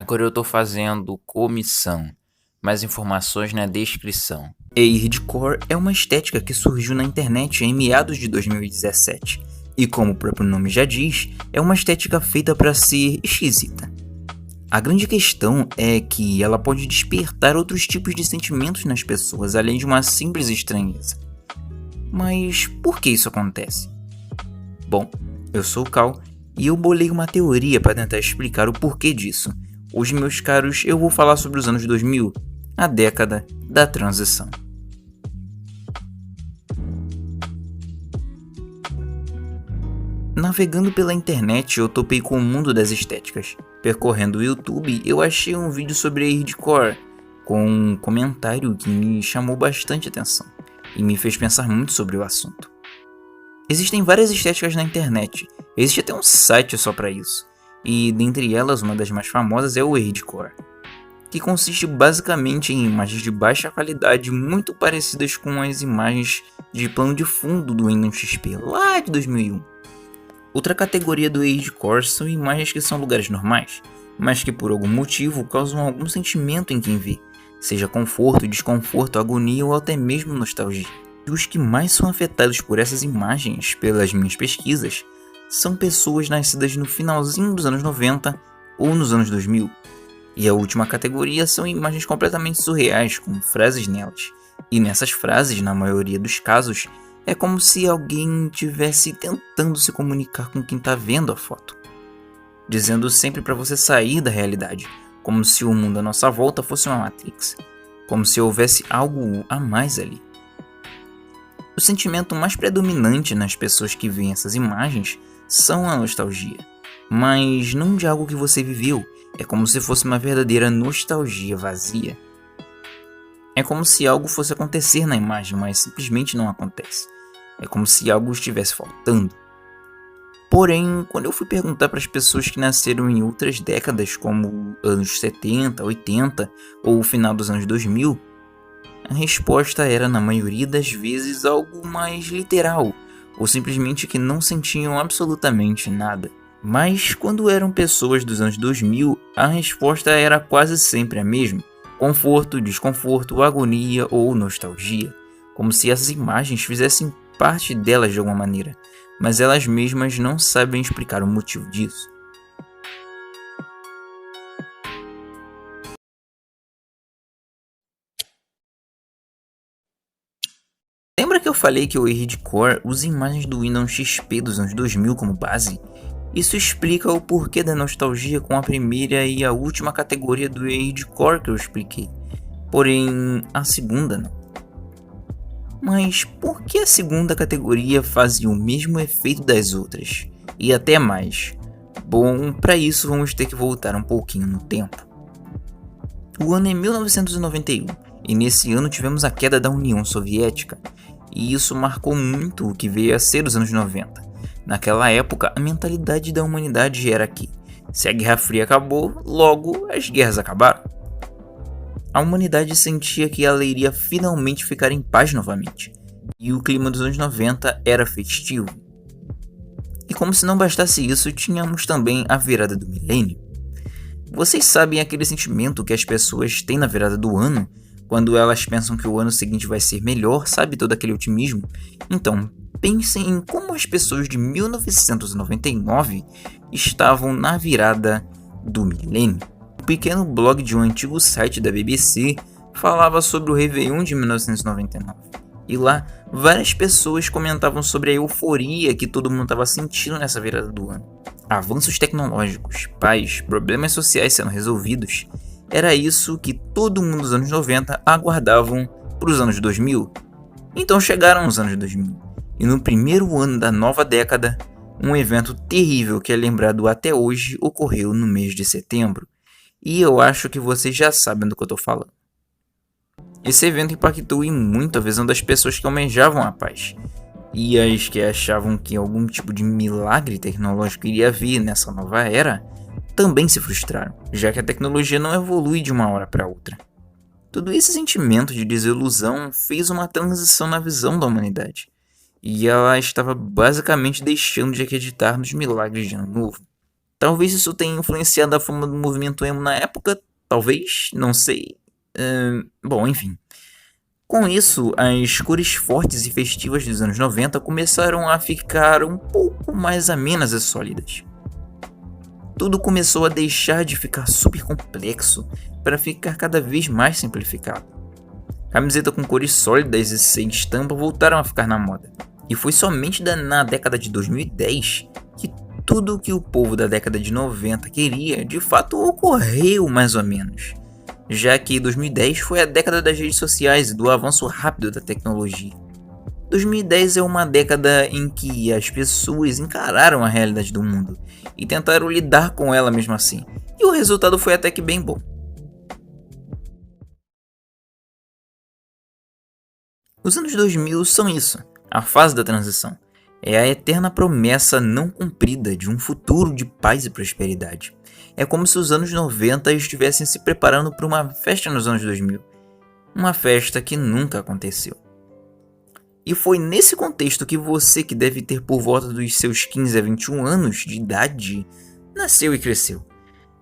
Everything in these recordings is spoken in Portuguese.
Agora eu tô fazendo comissão. Mais informações na descrição. Weirdcore é uma estética que surgiu na internet em meados de 2017. E como o próprio nome já diz, é uma estética feita para ser esquisita. A grande questão é que ela pode despertar outros tipos de sentimentos nas pessoas, além de uma simples estranheza. Mas por que isso acontece? Bom, eu sou o Cal e eu bolei uma teoria para tentar explicar o porquê disso. Hoje, meus caros, eu vou falar sobre os anos 2000, a década da transição. Navegando pela internet, eu topei com o mundo das estéticas. Percorrendo o YouTube, eu achei um vídeo sobre Weirdcore, com um comentário que me chamou bastante atenção e me fez pensar muito sobre o assunto. Existem várias estéticas na internet, existe até um site só para isso, e dentre elas uma das mais famosas é o Weirdcore, que consiste basicamente em imagens de baixa qualidade muito parecidas com as imagens de plano de fundo do Windows XP lá de 2001. Outra categoria do Weirdcore são imagens que são lugares normais, mas que por algum motivo causam algum sentimento em quem vê, seja conforto, desconforto, agonia ou até mesmo nostalgia. E os que mais são afetados por essas imagens, pelas minhas pesquisas, são pessoas nascidas no finalzinho dos anos 90 ou nos anos 2000. E a última categoria são imagens completamente surreais, com frases nelas. E nessas frases, na maioria dos casos, é como se alguém estivesse tentando se comunicar com quem está vendo a foto, dizendo sempre para você sair da realidade, como se o mundo à nossa volta fosse uma Matrix, como se houvesse algo a mais ali. O sentimento mais predominante nas pessoas que veem essas imagens são a nostalgia, mas não de algo que você viveu, é como se fosse uma verdadeira nostalgia vazia. É como se algo fosse acontecer na imagem, mas simplesmente não acontece. É como se algo estivesse faltando. Porém, quando eu fui perguntar para as pessoas que nasceram em outras décadas, como anos 70, 80 ou o final dos anos 2000, a resposta era, na maioria das vezes, algo mais literal, ou simplesmente que não sentiam absolutamente nada. Mas quando eram pessoas dos anos 2000, a resposta era quase sempre a mesma: conforto, desconforto, agonia ou nostalgia, como se essas imagens fizessem parte delas de alguma maneira, mas elas mesmas não sabem explicar o motivo disso. Lembra que eu falei que o Weirdcore usa imagens do Windows XP dos anos 2000 como base? Isso explica o porquê da nostalgia com a primeira e a última categoria do Weirdcore que eu expliquei, porém a segunda não. Mas por que a segunda categoria fazia o mesmo efeito das outras? E até mais? Bom, para isso vamos ter que voltar um pouquinho no tempo. O ano é 1991 e nesse ano tivemos a queda da União Soviética, e isso marcou muito o que veio a ser os anos 90. Naquela época, a mentalidade da humanidade era que, se a Guerra Fria acabou, logo as guerras acabaram. A humanidade sentia que ela iria finalmente ficar em paz novamente, e o clima dos anos 90 era festivo. E como se não bastasse isso, tínhamos também a virada do milênio. Vocês sabem aquele sentimento que as pessoas têm na virada do ano, quando elas pensam que o ano seguinte vai ser melhor, sabe, todo aquele otimismo? Então, pensem em como as pessoas de 1999 estavam na virada do milênio. Um pequeno blog de um antigo site da BBC falava sobre o Réveillon de 1999. E lá, várias pessoas comentavam sobre a euforia que todo mundo estava sentindo nessa virada do ano. Avanços tecnológicos, paz, problemas sociais sendo resolvidos. Era isso que todo mundo dos anos 90 aguardavam para os anos 2000. Então chegaram os anos 2000. E no primeiro ano da nova década, um evento terrível que é lembrado até hoje ocorreu no mês de setembro. E eu acho que vocês já sabem do que eu estou falando. Esse evento impactou em muito a visão das pessoas que almejavam a paz, e as que achavam que algum tipo de milagre tecnológico iria vir nessa nova era, também se frustraram, já que a tecnologia não evolui de uma hora para outra. Todo esse sentimento de desilusão fez uma transição na visão da humanidade, e ela estava basicamente deixando de acreditar nos milagres de ano novo. Talvez isso tenha influenciado a forma do movimento emo na época, talvez, não sei. Bom, enfim. Com isso, as cores fortes e festivas dos anos 90 começaram a ficar um pouco mais amenas e sólidas. Tudo começou a deixar de ficar super complexo para ficar cada vez mais simplificado. Camiseta com cores sólidas e sem estampa voltaram a ficar na moda. E foi somente na década de 2010 que tudo o que o povo da década de 90 queria de fato ocorreu mais ou menos, já que 2010 foi a década das redes sociais e do avanço rápido da tecnologia. 2010 é uma década em que as pessoas encararam a realidade do mundo e tentaram lidar com ela mesmo assim, e o resultado foi até que bem bom. Os anos 2000 são isso, a fase da transição. É a eterna promessa não cumprida de um futuro de paz e prosperidade. É como se os anos 90 estivessem se preparando para uma festa nos anos 2000. Uma festa que nunca aconteceu. E foi nesse contexto que você, que deve ter por volta dos seus 15 a 21 anos de idade, nasceu e cresceu.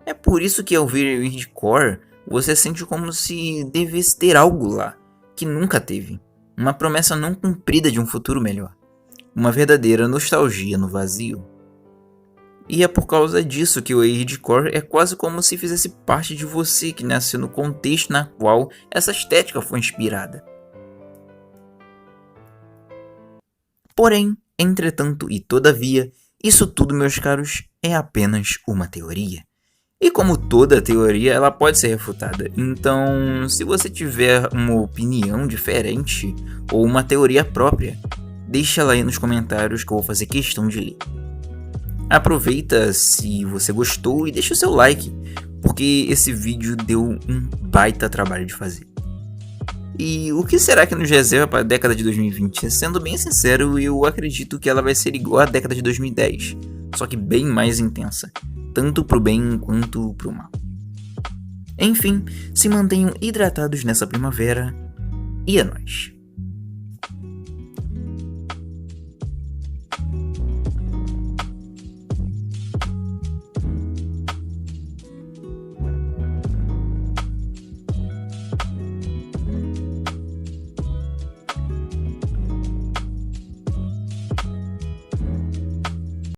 É por isso que ao ver o hardcore, você sente como se devesse ter algo lá, que nunca teve. Uma promessa não cumprida de um futuro melhor. Uma verdadeira nostalgia no vazio. E é por causa disso que o hardcore é quase como se fizesse parte de você, que nasceu no contexto na qual essa estética foi inspirada. Porém, entretanto e todavia, isso tudo, meus caros, é apenas uma teoria. E como toda teoria, ela pode ser refutada. Então, se você tiver uma opinião diferente ou uma teoria própria, deixa ela aí nos comentários que eu vou fazer questão de ler. Aproveita se você gostou e deixa o seu like, porque esse vídeo deu um baita trabalho de fazer. E o que será que nos reserva para a década de 2020? Sendo bem sincero, eu acredito que ela vai ser igual à década de 2010, só que bem mais intensa, tanto pro bem quanto pro mal. Enfim, se mantenham hidratados nessa primavera, e é nóis!